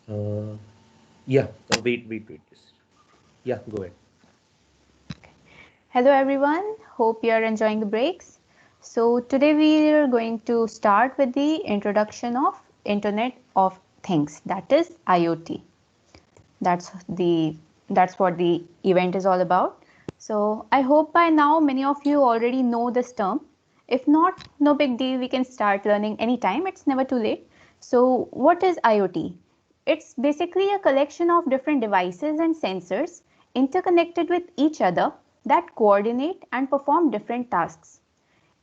Uh, yeah, wait. Yeah, go ahead. Hello everyone, hope you are enjoying the breaks. So today we are going to start with the introduction of Internet of Things, that is IoT. That's the that's what the event is all about. So I hope by now many of you already know this term. If not, no big deal, we can start learning anytime. It's never too late. So what is IoT? It's basically a collection of different devices and sensors interconnected with each other that coordinate and perform different tasks.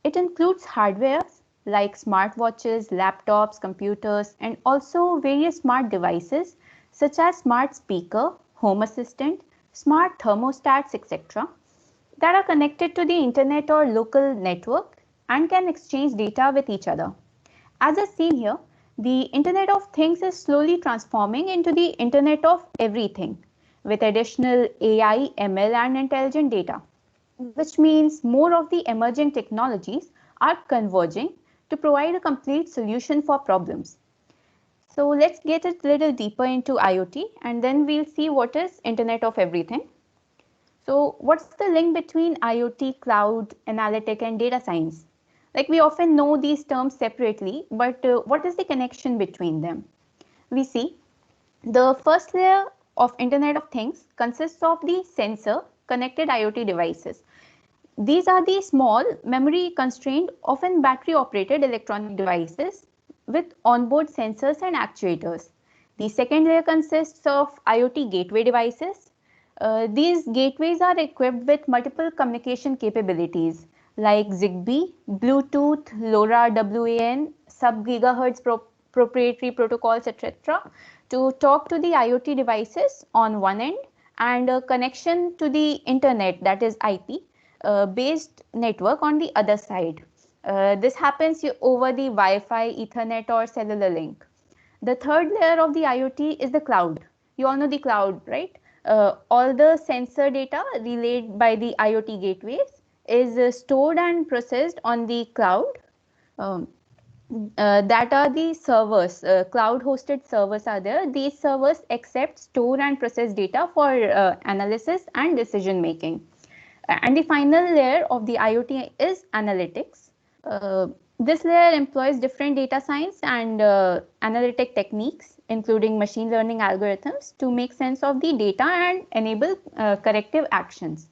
It includes hardware like smartwatches, laptops, computers, and also various smart devices such as smart speaker, home assistant, smart thermostats, etc. that are connected to the internet or local network and can exchange data with each other. As is seen here, the Internet of Things is slowly transforming into the Internet of Everything with additional AI, ML, and intelligent data, which means more of the emerging technologies are converging to provide a complete solution for problems. So let's get a little deeper into IoT and then we'll see what is Internet of Everything. So what's the link between IoT, cloud, analytic and data science? Like we often know these terms separately, but what is the connection between them? We see the first layer of Internet of Things consists of the sensor connected IoT devices. These are the small, memory constrained, often battery operated electronic devices with onboard sensors and actuators. The second layer consists of IoT gateway devices. These gateways are equipped with multiple communication capabilities like Zigbee, Bluetooth, LoRa, WAN, sub-gigahertz proprietary protocols, etc. to talk to the IoT devices on one end and a connection to the internet, that is IP, based network on the other side. This happens over the Wi-Fi, Ethernet or cellular link. The third layer of the IoT is the cloud. You all know the cloud, right? All the sensor data relayed by the IoT gateways is stored and processed on the cloud. Um, that are the servers, cloud hosted servers are there. These servers accept, store and process data for analysis and decision making. And the final layer of the IoT is analytics. Uh, this layer employs different data science and analytic techniques, including machine learning algorithms, to make sense of the data and enable corrective actions.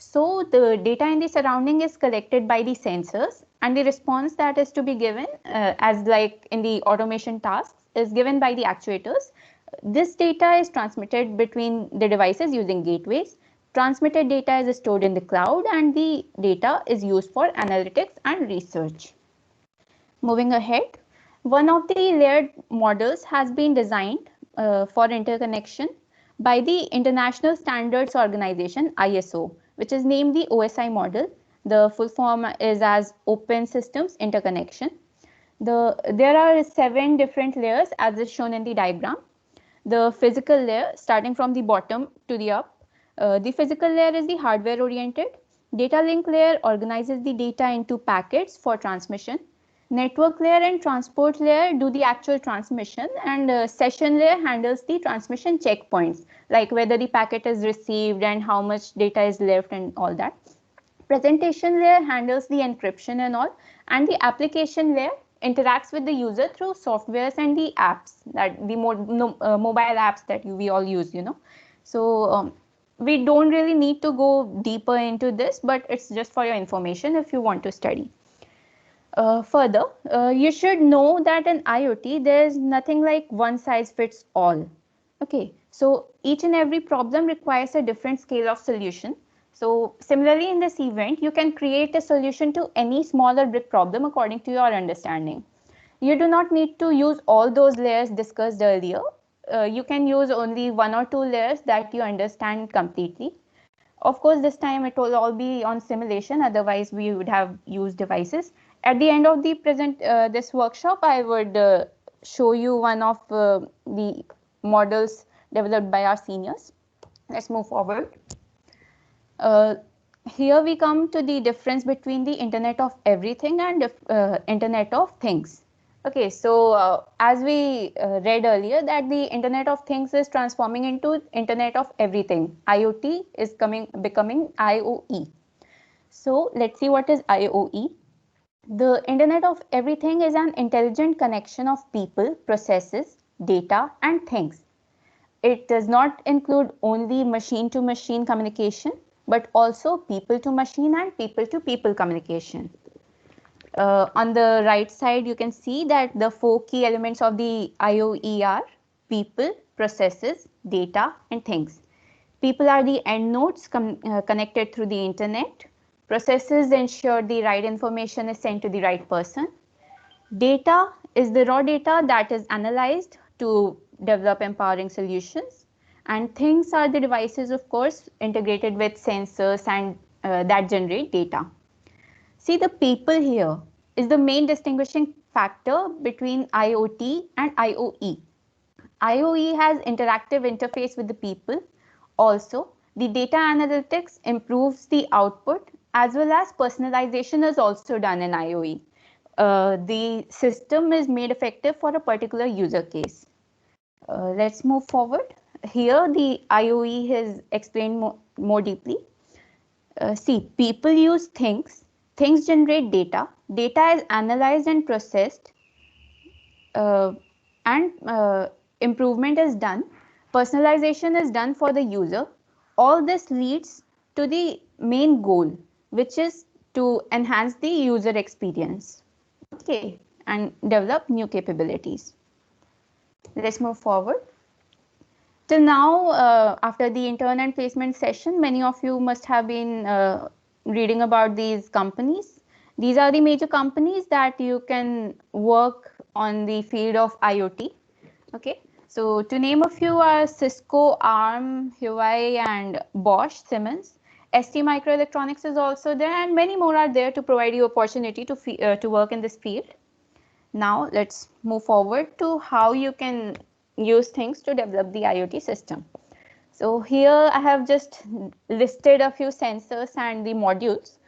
So the data in the surrounding is collected by the sensors and the response that is to be given as like in the automation tasks is given by the actuators. This data is transmitted between the devices using gateways. Transmitted data is stored in the cloud and the data is used for analytics and research. Moving ahead, one of the layered models has been designed for interconnection by the International Standards Organization ISO, which is named the OSI model. The full form is as Open Systems Interconnection. There are 7 different layers as is shown in the diagram. The physical layer starting from the bottom to the up. The physical layer is the hardware oriented. Data link layer organizes the data into packets for transmission. Network layer and transport layer do the actual transmission, and session layer handles the transmission checkpoints like whether the packet is received and how much data is left and all that. Presentation layer handles the encryption and all, and the application layer interacts with the user through softwares and the apps, that the mobile apps that we all use, so we don't really need to go deeper into this, but it's just for your information if you want to study further. You should know that in IoT there is nothing like one size fits all. Okay, so each and every problem requires a different scale of solution. So similarly in this event, you can create a solution to any smaller big problem according to your understanding. You do not need to use all those layers discussed earlier. You can use only one or two layers that you understand completely. Of course, this time it will all be on simulation, otherwise we would have used devices. At the end of the present this workshop, I would show you one of the models developed by our seniors. Let's move forward. Uh, Here we come to the difference between the Internet of Everything and Internet of Things. Okay, so as we read earlier that the Internet of Things is transforming into Internet of Everything. IoT is becoming IoE. So let's see what is IoE. The Internet of Everything is an intelligent connection of people, processes, data, and things. It does not include only machine to machine communication, but also people to machine and people to people communication. On the right side, you can see that the four key elements of the IoE are people, processes, data, and things. People are the end nodes connected through the internet. Processes ensure the right information is sent to the right person. Data is the raw data that is analyzed to develop empowering solutions. And things are the devices, of course, integrated with sensors and that generate data. See, the people here is the main distinguishing factor between IoT and IoE. IoE has interactive interface with the people. Also, the data analytics improves the output as well as personalization is also done in IoE. The system is made effective for a particular user case. Let's move forward. Here, the IoE is explained more deeply. See, people use things. Things generate data. Data is analyzed and processed, uh, and improvement is done. Personalization is done for the user. All this leads to the main goal, which is to enhance the user experience. Okay, and develop new capabilities. Let's move forward. Till now, after the intern and placement session, many of you must have been reading about these companies. These are the major companies that you can work on the field of IoT. Okay, so to name a few are Cisco, ARM, Huawei, and Bosch, Siemens. ST Microelectronics is also there, and many more are there to provide you opportunity to work in this field. Now let's move forward to how you can use things to develop the IoT system. So here I have just listed a few sensors and the modules.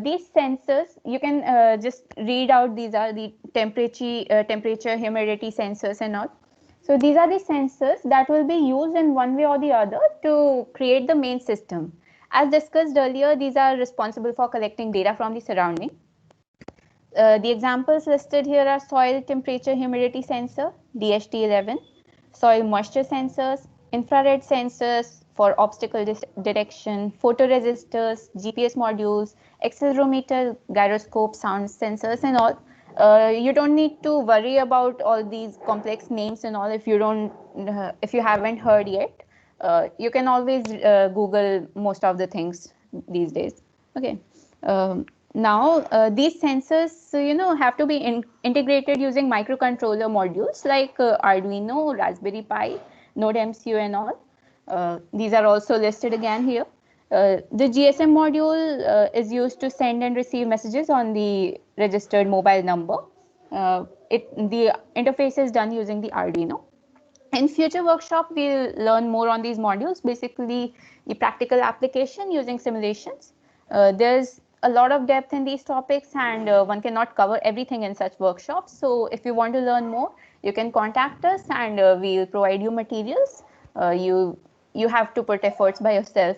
These sensors, you can just read out, these are the temperature, humidity sensors and all. So these are the sensors that will be used in one way or the other to create the main system. As discussed earlier, these are responsible for collecting data from the surrounding. The examples listed here are soil temperature humidity sensor, DHT11, soil moisture sensors, infrared sensors for obstacle detection, photoresistors, GPS modules, accelerometer, gyroscope, sound sensors and all. You don't need to worry about all these complex names and all if you haven't heard yet. You can always Google most of the things these days. Okay. Now these sensors have to be integrated using microcontroller modules like Arduino, Raspberry Pi, Node MCU and all. These are also listed again here. The GSM module is used to send and receive messages on the registered mobile number. The interface is done using the Arduino. In future workshop, we'll learn more on these modules, basically the practical application using simulations. There's a lot of depth in these topics and one cannot cover everything in such workshops. So if you want to learn more, you can contact us and we'll provide you materials. You have to put efforts by yourself,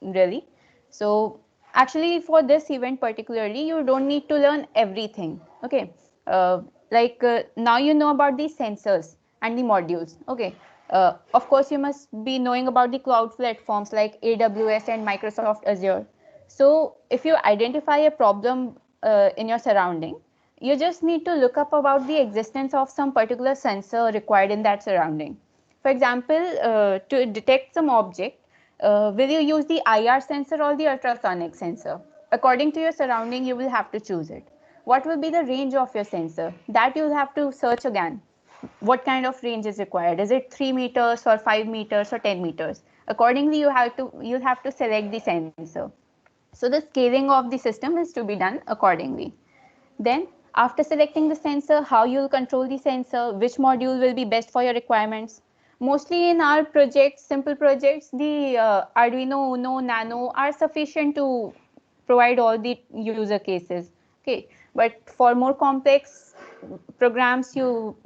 really. So actually for this event particularly, you don't need to learn everything. Okay. Now you know about these sensors and the modules. Okay. Of course, you must be knowing about the cloud platforms like AWS and Microsoft Azure. So if you identify a problem in your surrounding, you just need to look up about the existence of some particular sensor required in that surrounding. For example, to detect some object, will you use the IR sensor or the ultrasonic sensor? According to your surrounding, you will have to choose it. What will be the range of your sensor? That you'll have to search again. What kind of range is required? Is it 3 meters or 5 meters or 10 meters? Accordingly, you'll have to select the sensor. So the scaling of the system is to be done accordingly. Then after selecting the sensor, how you'll control the sensor, which module will be best for your requirements. Mostly in our projects, simple projects, the Arduino Uno Nano are sufficient to provide all the user cases. Okay, but for more complex programs you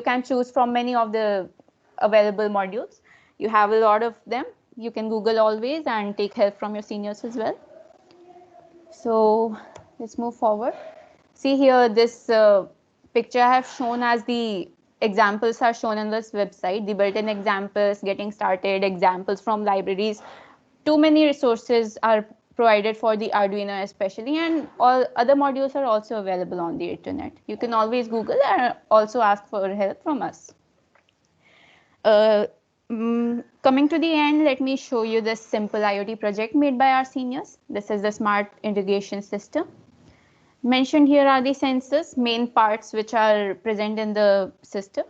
can choose from many of the available modules. You have a lot of them. You can Google always and take help from your seniors as well. So let's move forward. See here, this picture I have shown as the examples are shown on this website, the built-in examples, getting started, examples from libraries. Too many resources are provided for the Arduino especially, and all other modules are also available on the internet. You can always Google and also ask for help from us. Coming to the end, let me show you this simple IoT project made by our seniors. This is the smart irrigation system. Mentioned here are the sensors, main parts which are present in the system.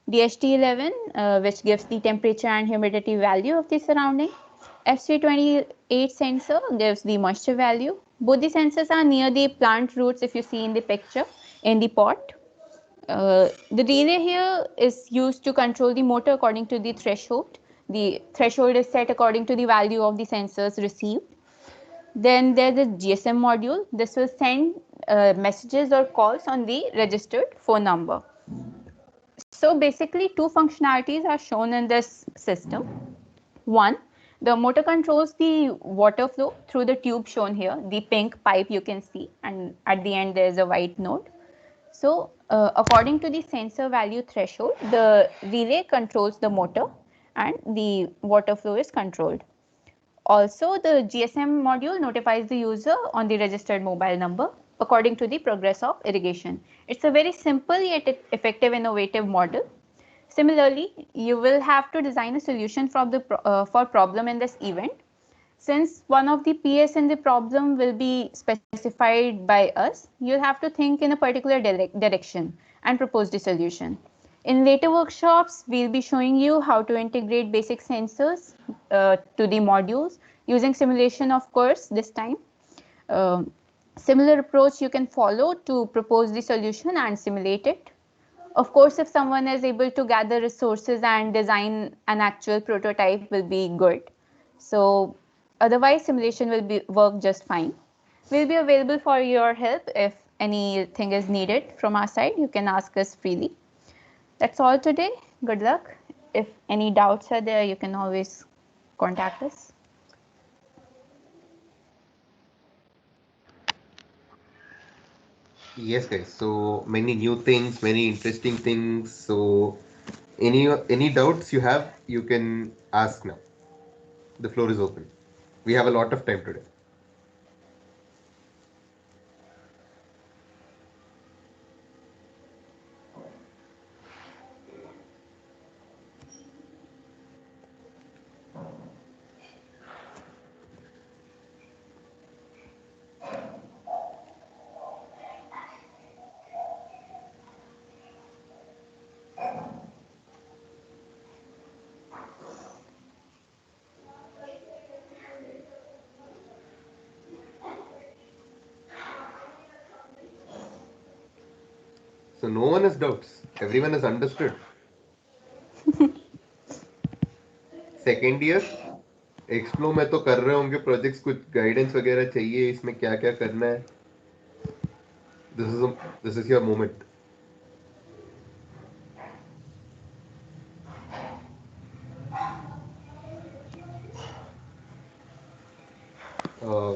DHT11, which gives the temperature and humidity value of the surrounding. FC28 sensor gives the moisture value. Both the sensors are near the plant roots if you see in the picture in the pot. The relay here is used to control the motor according to the threshold. The threshold is set according to the value of the sensors received. Then there's the GSM module. This will send messages or calls on the registered phone number. So basically, two functionalities are shown in this system. One, the motor controls the water flow through the tube shown here, the pink pipe you can see, and at the end there's a white node. So according to the sensor value threshold, the relay controls the motor and the water flow is controlled. Also, the GSM module notifies the user on the registered mobile number according to the progress of irrigation. It's a very simple yet effective innovative model. Similarly, you will have to design a solution for problem in this event. Since one of the PS in the problem will be specified by us, you'll have to think in a particular direction and propose the solution. In later workshops, we'll be showing you how to integrate basic sensors to the modules using simulation, of course, this time. Similar approach you can follow to propose the solution and simulate it. Of course, if someone is able to gather resources and design an actual prototype will be good. So otherwise, simulation will work just fine. We'll be available for your help if anything is needed from our side. You can ask us freely. That's all today. Good luck. If any doubts are there, you can always contact us. Yes, guys. So many new things, many interesting things. So any doubts you have, you can ask now. The floor is open. We have a lot of time today. So no one has doubts. Everyone has understood. Second year एक्सप्लो में तो कर रहे होंगे projects, कुछ guidance वगैरह चाहिए इसमें क्या क्या करना है. This is your moment.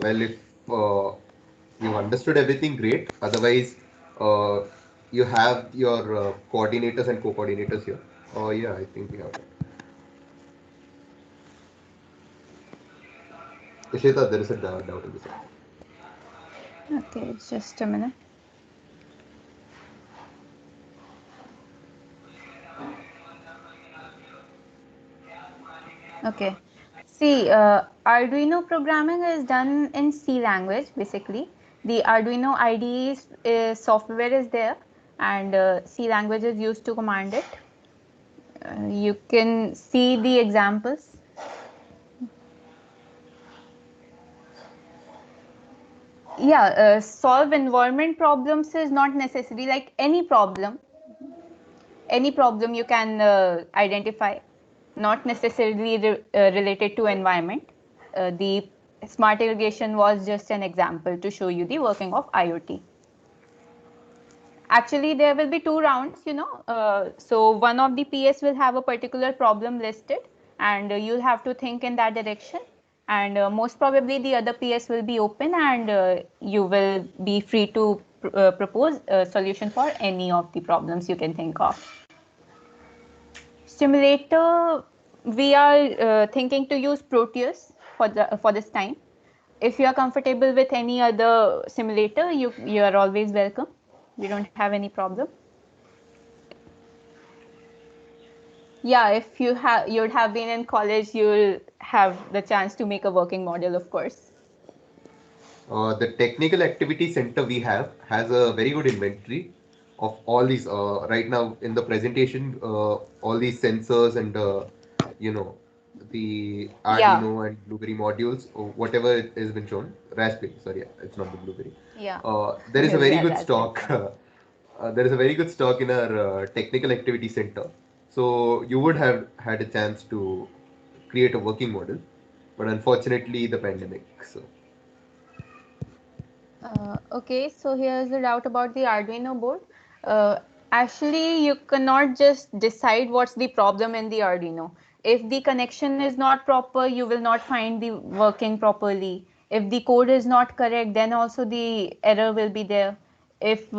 Well, if you've understood everything, great. Otherwise, you have your coordinators and co-coordinators here. Oh yeah, I think we have that. Ishita, there is a doubt in this. Okay, just a minute. Okay. See, Arduino programming is done in C language, basically. The Arduino IDE software is there, and C language is used to command it. You can see the examples. Yeah, solve environment problems is not necessary like any problem. Any problem you can identify, not necessarily related to environment. The smart irrigation was just an example to show you the working of IoT. Actually, there will be 2 rounds, so one of the PS will have a particular problem listed, and you'll have to think in that direction. And most probably the other PS will be open, and you will be free to propose a solution for any of the problems you can think of. Simulator, we are thinking to use Proteus for this time. If you are comfortable with any other simulator, you are always welcome. We don't have any problem. Yeah, if you'd have been in college, you'll have the chance to make a working model, of course. The technical activity center we have has a very good inventory of all these. Right now in the presentation, all these sensors and you know the Yeah, Arduino and Blueberry modules, or whatever it has been shown. Raspberry, sorry, it's not the Blueberry. yeah. There is a We very are good Raspberry. stock. There is a very good stock in our technical activity center. So you would have had a chance to create a working model, but unfortunately the pandemic. So. Okay, so here's a doubt about the Arduino board. Uh, Actually, you cannot just decide what's the problem in the Arduino. If the connection is not proper, you will not find the working properly. If the code is not correct, then also the error will be there. If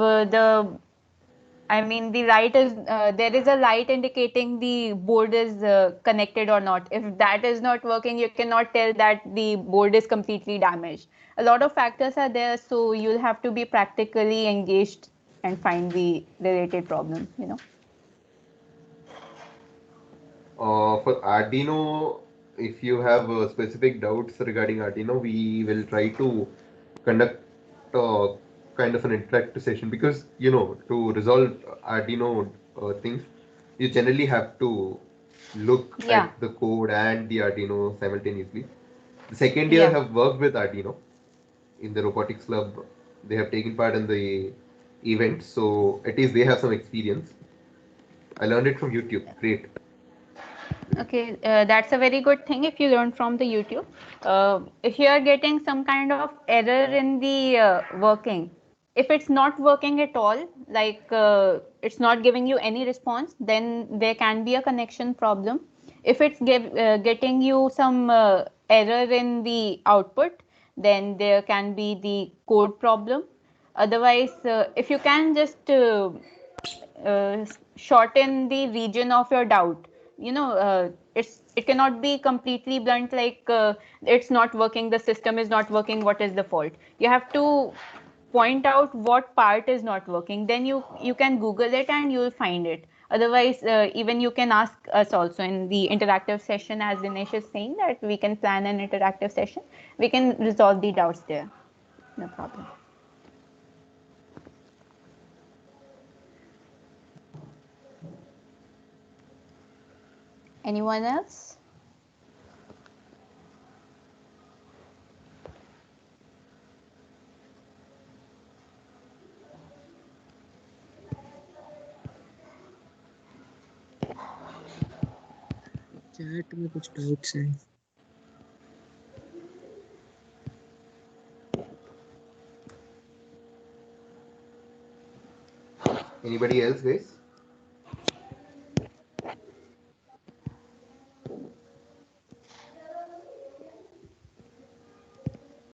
I mean, the light is there is a light indicating the board is connected or not. If that is not working, you cannot tell that the board is completely damaged. A lot of factors are there, so you'll have to be practically engaged and find the related problem. For Arduino, if you have specific doubts regarding Arduino, we will try to conduct kind of an interactive session, because to resolve Arduino things, you generally have to look Yeah, at the code and the Arduino simultaneously. The second year yeah. have worked with Arduino in the robotics club. They have taken part in the event, so at least they have some experience. I learned it from YouTube. Great. Okay, that's a very good thing if you learn from the YouTube. If you are getting some kind of error in the working, if it's not working at all, like it's not giving you any response, then there can be a connection problem. If it's getting you some error in the output, then there can be the code problem. Otherwise, if you can just shorten the region of your doubt, it cannot be completely blunt, like it's not working, the system is not working, what is the fault. You have to point out what part is not working, then you can google it and you'll find it. Otherwise, even you can ask us also in the interactive session, as Dinesh is saying that we can plan an interactive session, we can resolve the doubts there, no problem. Anyone else? Chat में कुछ doubts हैं. Anybody else, guys?